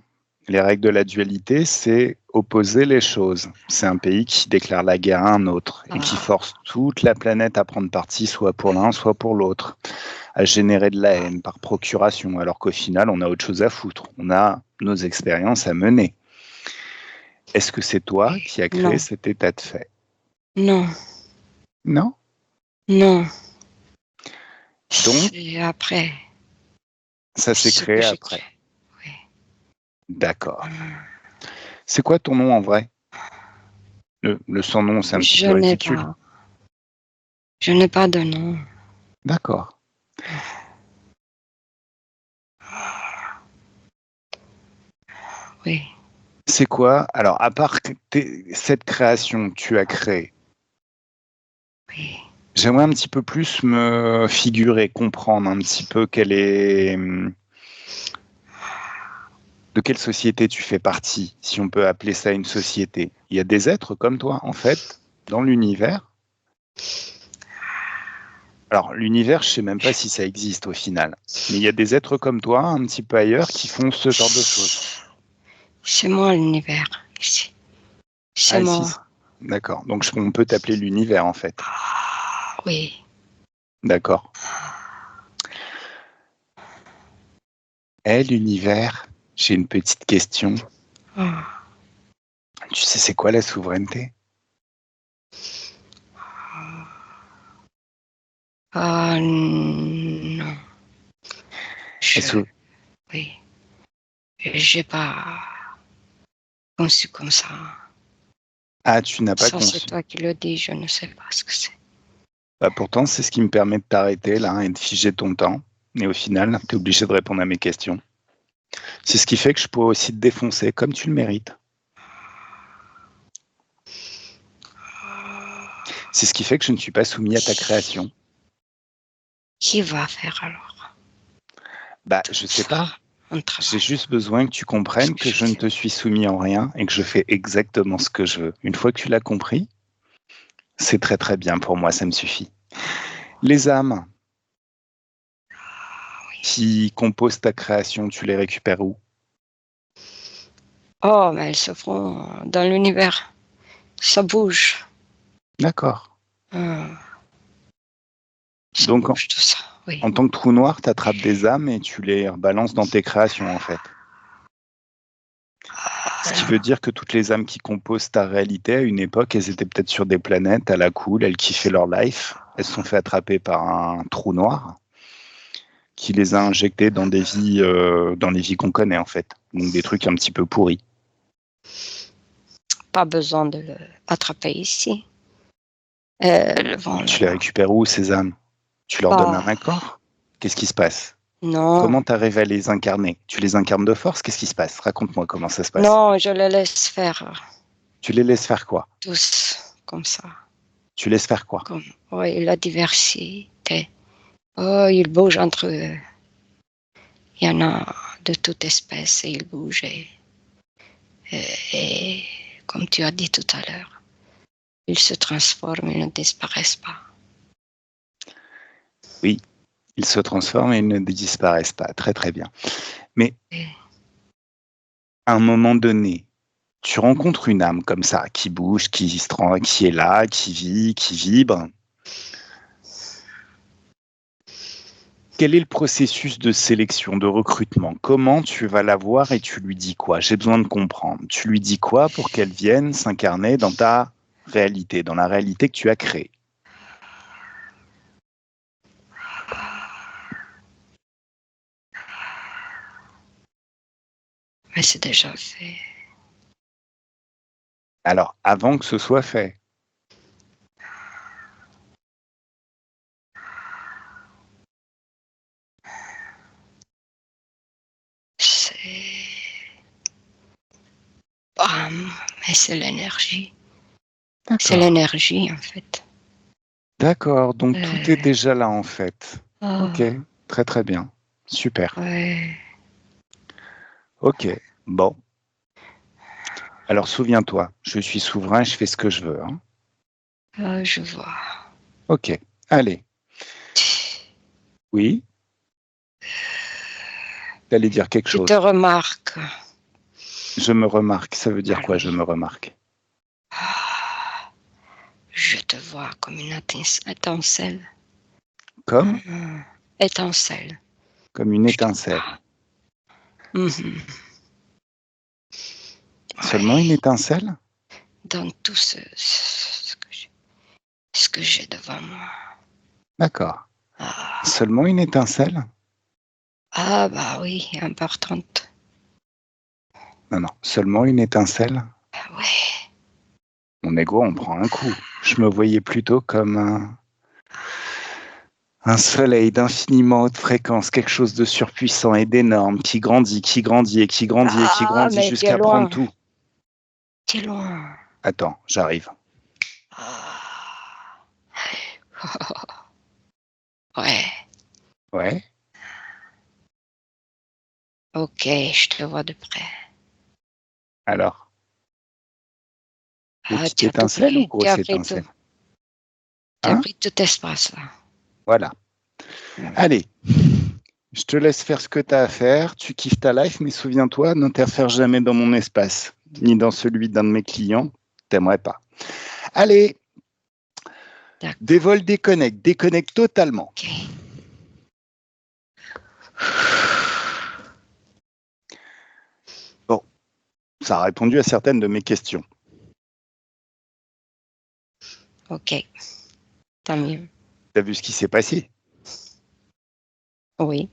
Les règles de la dualité, c'est opposer les choses. C'est un pays qui déclare la guerre à un autre et qui force toute la planète à prendre parti, soit pour l'un, soit pour l'autre, à générer de la haine par procuration, alors qu'au final, on a autre chose à foutre. On a nos expériences à mener. Est-ce que c'est toi qui as créé Non, cet état de fait? non, Non? non. Donc, C'est après ça s'est ce que créé j'ai après. créé. Oui. D'accord. C'est quoi ton nom en vrai? Le sans nom, c'est un petit Je peu n'ai ridicule. pas. Je n'ai pas de nom. D'accord. Oui. C'est quoi? Alors, à part que cette création que tu as créée, Oui. j'aimerais un petit peu plus me figurer, comprendre un petit peu de quelle société tu fais partie, si on peut appeler ça une société. Il y a des êtres comme toi, en fait, dans l'univers. Alors, l'univers, je sais même pas si ça existe au final. Mais il y a des êtres comme toi, un petit peu ailleurs, qui font ce genre de choses. C'est moi l'univers ici. C'est Ah, ici, moi. d'accord. Donc, on peut t'appeler l'univers, en fait. Oui. D'accord. L'univers, j'ai une petite question. Oh. Tu sais, c'est quoi la souveraineté? Ah non. Je, oui. J'ai pas conçu comme ça. Ah, tu n'as pas Ça, c'est conçu. toi qui le dis, je ne sais pas ce que c'est. Bah, pourtant, c'est ce qui me permet de t'arrêter là et de figer ton temps. Et au final, tu es obligé de répondre à mes questions. C'est ce qui fait que je pourrais aussi te défoncer comme tu le mérites. C'est ce qui fait que je ne suis pas soumis à ta création. Qui va faire alors Bah, tout je sais ça, pas. mon J'ai travail? juste besoin que tu Parce comprennes que que je je ne sais. te suis soumis en rien et que je fais exactement ce que je veux. Une fois que tu l'as compris, c'est très très bien pour moi, ça me suffit. Les âmes qui composent ta création, tu les récupères où? Oh, mais elles se font dans l'univers. Ça bouge. D'accord. Ça Donc, bouge tout ça, oui. en tant que trou noir, tu attrapes des âmes et tu les rebalances dans tes créations, en fait. Ce qui veut dire que toutes les âmes qui composent ta réalité, à une époque, elles étaient peut-être sur des planètes à la cool, elles kiffaient leur life, elles se sont fait attraper par un trou noir qui les a injectées dans dans les vies qu'on connaît, en fait. Donc des trucs un petit peu pourris. Pas besoin de le attraper ici. Le vent Tu les là-bas. récupères où, ces âmes? Tu leur donnes un Ah, accord? Qu'est-ce qui se passe? non. Comment tu arrives à les incarner? Tu les incarnes de force? Qu'est-ce qui se passe? Raconte-moi comment ça se passe. Non, je les laisse faire Tu les laisses faire quoi? tous comme ça. Tu laisses faire quoi? Comme, oui, la diversité. Oh, ils bougent entre eux. Il y en a de toute espèce et ils bougent. Et comme tu as dit tout à l'heure, ils se transforment, ils ne disparaissent pas. Oui, ils se transforment et ils ne disparaissent pas. Très très bien. Mais Et à un moment donné, tu rencontres une âme comme ça, qui bouge, qui est là, qui vit, qui vibre. Quel est le processus de sélection, de recrutement? Comment tu vas la voir et tu lui dis quoi? J'ai besoin de comprendre. Tu lui dis quoi pour qu'elle vienne s'incarner dans ta réalité, dans la réalité que tu as créée? mais c'est déjà fait. Alors, avant que ce soit fait, C'est... Ah, mais c'est l'énergie. C'est d'accord. l'énergie, en fait. D'accord, donc tout est Euh, déjà là en fait. Ok, ah, très très bien. Super. ouais. Ok, bon. Alors souviens-toi, je suis souverain, je fais ce que je veux, hein. Je vois. Ok. Allez. Oui. T'allais dire quelque Tu chose. te remarques. Je me remarque. Ça veut dire Ah quoi, oui. je me remarque? Je te vois comme une étincelle. Comme Étincelle. Comme une étincelle. Mhm. Seulement Ouais. une étincelle? Dans tout ce que j'ai devant moi. D'accord. Ah. Seulement une étincelle? Ah bah oui, importante. Non, non. Seulement une étincelle? Ah ouais. Mon ego en prend un coup. Je me voyais plutôt comme un soleil d'infiniment haute fréquence, quelque chose de surpuissant et d'énorme, qui grandit et qui grandit et qui grandit Mais tu es jusqu'à prendre loin. tout. Tu es loin. Attends, j'arrive. Ah. Ouais. Ouais. Ok, je te vois de près. Alors, Ah, petite tu as tout étincelle ou pris. Tu as grosse pris tout. étincelle? Tu as Hein? pris tout espace là. Voilà. Allez, je te laisse faire ce que tu as à faire. Tu kiffes ta life, mais souviens-toi, n'interfère jamais dans mon espace, ni dans celui d'un de mes clients. T'aimerais pas. Allez, D'accord. dévole, déconnecte totalement. Ok. Bon, ça a répondu à certaines de mes questions. Ok. Tant mieux. Tu as vu ce qui s'est passé? Oui.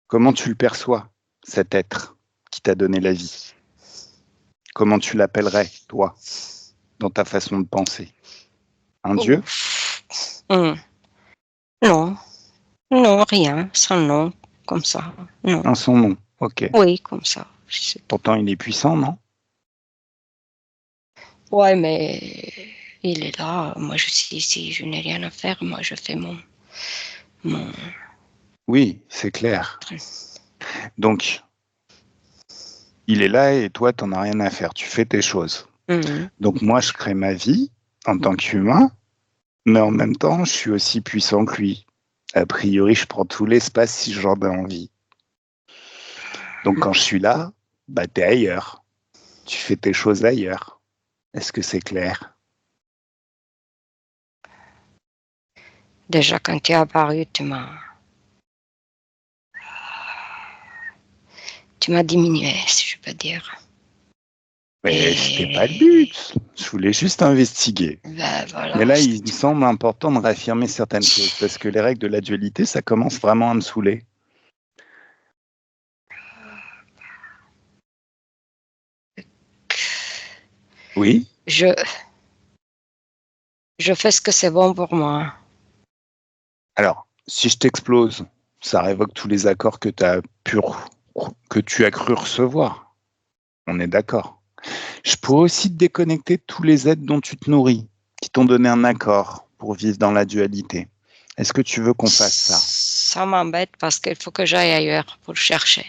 Comment tu le perçois, cet être qui t'a donné la vie? Comment tu l'appellerais, toi, dans ta façon de penser? Un dieu? Non. Non, rien. Sans nom. Comme ça. Non. Un son nom, ok. Oui, comme ça. Pourtant, il est puissant, non? Ouais, mais il est là. Moi, je suis ici. Je n'ai rien à faire. Moi, je fais mon... Oui, c'est clair. Donc, il est là et toi, t'en as rien à faire. Tu fais tes choses. Donc, moi, je crée ma vie en tant qu'humain, mais en même temps, je suis aussi puissant que lui. A priori, je prends tout l'espace si j'en ai envie. Donc, quand je suis là, bah, t'es ailleurs. Tu fais tes choses ailleurs. Est-ce que c'est clair? Déjà, quand tu es apparu, tu m'as diminué, si je peux dire. Mais c'était pas le but. Je voulais juste investiguer. Ben, voilà, Mais là, il me semble important de réaffirmer certaines choses parce que les règles de la dualité, ça commence vraiment à me saouler. Oui. Je fais ce que c'est bon pour moi. Alors, si je t'explose, ça révoque tous les accords que tu as cru recevoir. On est d'accord. Je pourrais aussi te déconnecter de tous les êtres dont tu te nourris, qui t'ont donné un accord pour vivre dans la dualité. Est-ce que tu veux qu'on fasse ça? Ça m'embête parce qu'il faut que j'aille ailleurs pour chercher.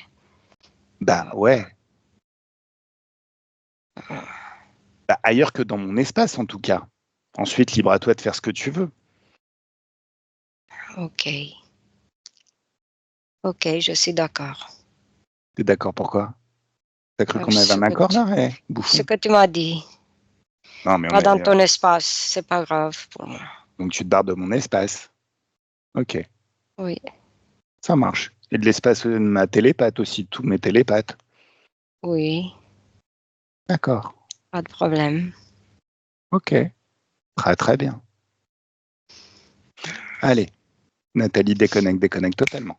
Bah ouais. Bah, ailleurs que dans mon espace, en tout cas. Ensuite, libre à toi de faire ce que tu veux. Ok. Ok, je suis d'accord. T'es d'accord pourquoi? T'as cru qu'on avait Ce un que accord tu, là, bouffon? ce que tu m'as dit, Non, mais pas dans ton espace, c'est pas grave pour moi. donc tu te barres de mon espace. Ok, Oui. ça marche. Et de l'espace de ma télépathe aussi, de tous mes télépathes. Oui, D'accord. pas de problème. Ok. Très très bien. Allez, Nathalie, déconnecte totalement.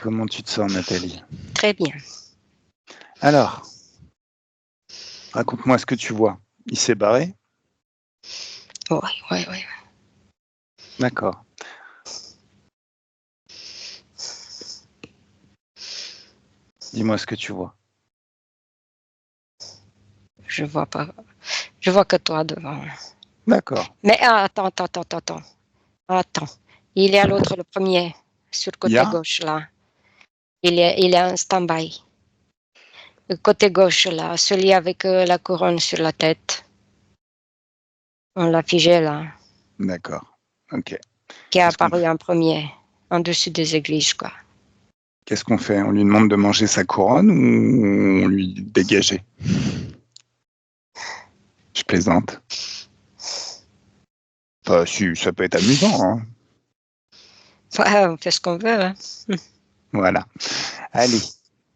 Comment tu te sens, Nathalie? Très bien. Alors, raconte-moi ce que tu vois. Il s'est barré? Oui. D'accord. Dis-moi ce que tu vois. Je vois pas. Je vois que toi devant. D'accord. Mais attends. Attends. Il y a l'autre, le premier, sur le côté gauche là. Il est en stand-by. Le côté gauche là, celui avec la couronne sur la tête. On l'a figé là, D'accord. Ok. qui est Qu'est-ce qu'on apparu en premier, en dessus des églises, quoi. Qu'est-ce qu'on fait? On lui demande de manger sa couronne ou on lui dégageait? Je plaisante. Enfin, si, ça peut être amusant, hein. Ouais, on fait ce qu'on veut, hein. Voilà. Allez,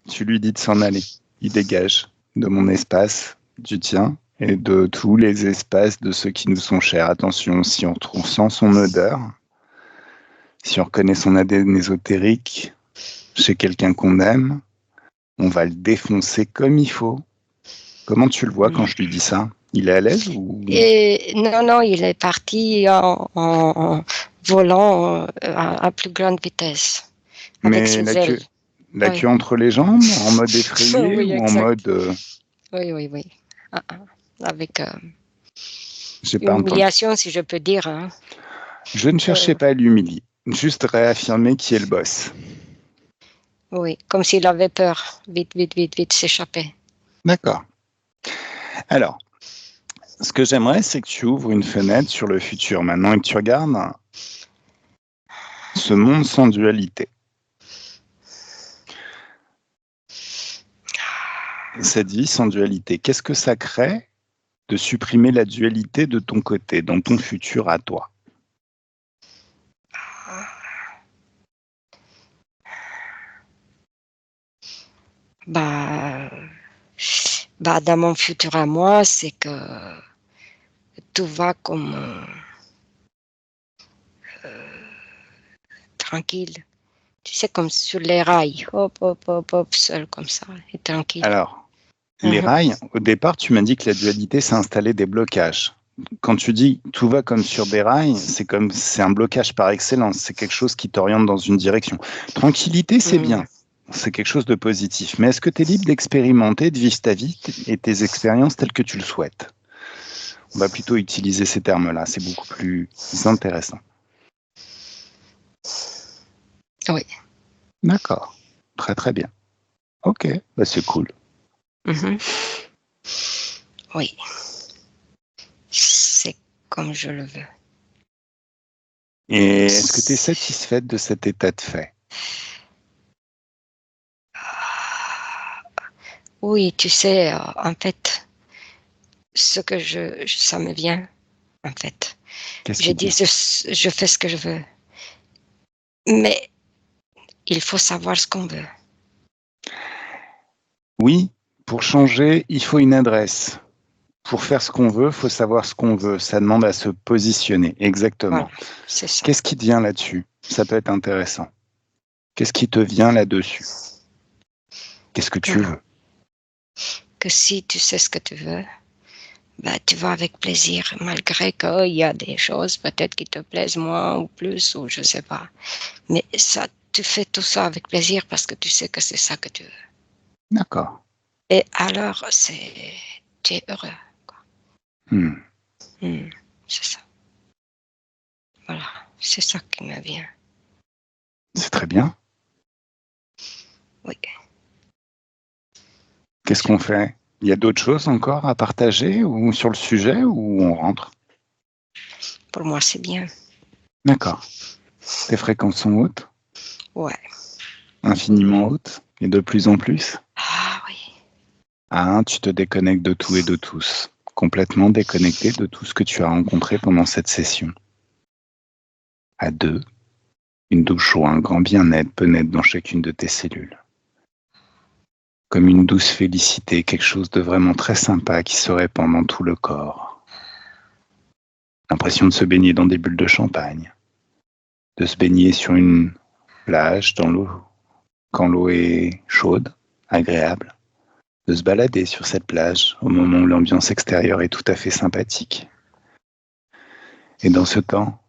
tu lui dis de s'en aller. Il dégage de mon espace, du tien, et de tous les espaces de ceux qui nous sont chers. Attention, si on sent son odeur, si on reconnaît son ADN ésotérique chez quelqu'un qu'on aime, on va le défoncer comme il faut. Comment tu le vois quand je lui dis ça? Il est à l'aise ou... Et non, il est parti en volant à plus grande vitesse, avec Mais ses ailes. la Oui, queue entre les jambes, en mode effrayé oui, ou en exact. mode... Oui. Avec j'ai pas entendu. humiliation, si je peux dire, hein. Je ne cherchais pas à l'humilier, juste réaffirmer qui est le boss. Oui, comme s'il avait peur. Vite, s'échapper. D'accord. Alors, ce que j'aimerais, c'est que tu ouvres une fenêtre sur le futur maintenant et que tu regardes ce monde sans dualité. Cette vie sans dualité, qu'est-ce que ça crée de supprimer la dualité de ton côté, dans ton futur à toi? Bah, dans mon futur à moi, c'est que tout va comme tranquille. Tu sais, comme sur les rails. Hop, seul comme ça, et tranquille. Alors, les Mhm. rails, au départ, tu m'as dit que la dualité, ça installait des blocages. Quand tu dis tout va comme sur des rails, c'est un blocage par excellence. C'est quelque chose qui t'oriente dans une direction. Tranquillité, c'est bien. C'est quelque chose de positif. Mais est-ce que tu es libre d'expérimenter, de vivre ta vie et tes expériences telles que tu le souhaites? On va plutôt utiliser ces termes-là. C'est beaucoup plus intéressant. Oui. D'accord. Très, très bien. Ok. Bah, c'est cool. Mhm. Oui. C'est comme je le veux. Et est-ce que tu es satisfaite de cet état de fait? Oui, tu sais, en fait, ce que ça me vient, en fait. Qu'est-ce Je qui te dis, vient? je fais ce que je veux. Mais il faut savoir ce qu'on veut. Oui, pour changer, il faut une adresse. Pour faire ce qu'on veut, il faut savoir ce qu'on veut. Ça demande à se positionner. Voilà, Exactement. c'est ça. Qu'est-ce qui te vient là-dessus? Ça peut être intéressant. Qu'est-ce qui te vient là-dessus? Qu'est-ce que Que, tu veux? que si tu sais ce que tu veux, bah, tu vas avec plaisir, malgré qu'il y a des choses peut-être qui te plaisent moins ou plus, ou je sais pas. Mais ça, tu fais tout ça avec plaisir parce que tu sais que c'est ça que tu veux. D'accord. Et alors, tu es heureux. Hmm. C'est ça. Voilà, c'est ça qui me vient. C'est très bien. Oui. Qu'est-ce qu'on fait? Il y a d'autres choses encore à partager ou sur le sujet ou on rentre? Pour moi, c'est bien. D'accord. Tes fréquences sont hautes, Ouais. infiniment hautes et de plus en plus. Ah oui. À un, tu te déconnectes de tout et de tous. Complètement déconnecté de tout ce que tu as rencontré pendant cette session. À deux, une douche ou un grand bien-être pénètre dans chacune de tes cellules. Comme une douce félicité, quelque chose de vraiment très sympa qui se répand dans tout le corps. L'impression de se baigner dans des bulles de champagne, de se baigner sur une plage dans l'eau quand l'eau est chaude, agréable, de se balader sur cette plage au moment où l'ambiance extérieure est tout à fait sympathique. Et dans ce temps,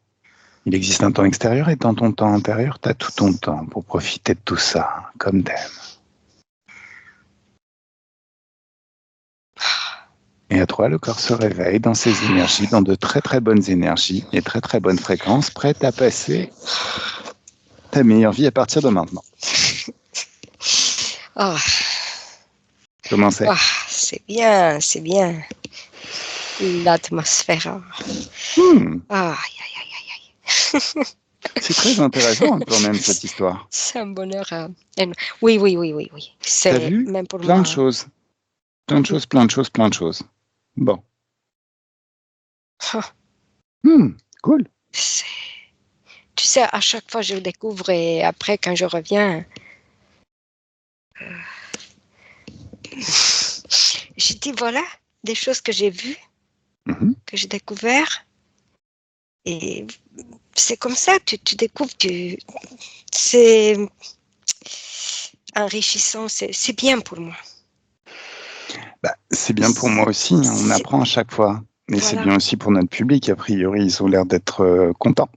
il existe un temps extérieur et dans ton temps intérieur, tu as tout ton temps pour profiter de tout ça, comme t'aimes. Et à toi, le corps se réveille dans ses énergies, dans de très très bonnes énergies et très très bonnes fréquences, prête à passer ta meilleure vie à partir de maintenant. Oh, Comment c'est? c'est bien, c'est bien. l'atmosphère. Hmm, Aïe, aïe, aïe, aïe, aïe. c'est très intéressant quand même cette histoire. C'est un bonheur. Énorme. Oui, oui, oui, oui, oui. T'as C'est vu? même pour Plein de moi. choses. Plein de choses, plein de choses, plein de choses. Bon. Ah, Cool. c'est- Tu sais, à chaque fois je le découvre et après quand je reviens, je dis voilà des choses que j'ai vues, Mhm. que j'ai découvertes et c'est comme ça, tu découvres, c'est enrichissant, c'est bien pour moi. Bah, c'est bien pour moi aussi, hein, on C'est- apprend à chaque fois. Mais c'est Voilà. bien aussi pour notre public, a priori, ils ont l'air d'être contents,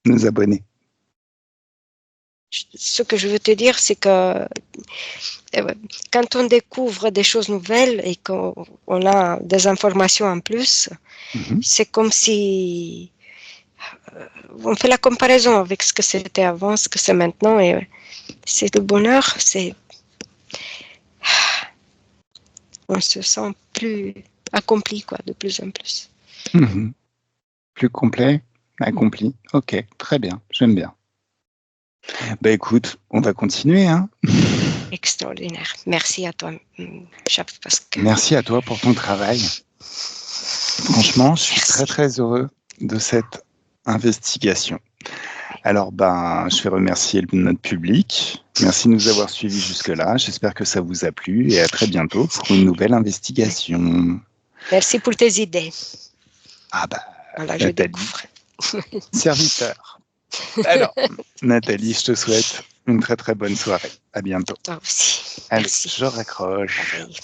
nos abonnés. Ce que je veux te dire, c'est que quand on découvre des choses nouvelles et qu'on a des informations en plus, Mhm. c'est comme si on fait la comparaison avec ce que c'était avant, ce que c'est maintenant, et c'est le bonheur, on se sent plus accompli, quoi, de plus en plus. Mhm. Plus complet, accompli. Ok, très bien, j'aime bien. Bah écoute, on va continuer, hein. Extraordinaire. Merci à toi, Chap, parce que Merci à toi pour ton travail. Franchement, je suis très merci. très heureux de cette investigation. Alors, je vais remercier notre public. Merci de nous avoir suivis jusque-là. J'espère que ça vous a plu et à très bientôt pour une nouvelle investigation. Merci pour tes idées. Ah Voilà, je Nathalie, découvre. serviteur. Alors, Nathalie, je te souhaite une très très bonne soirée. À bientôt. Toi aussi. Allez, Merci. je raccroche. Pareil.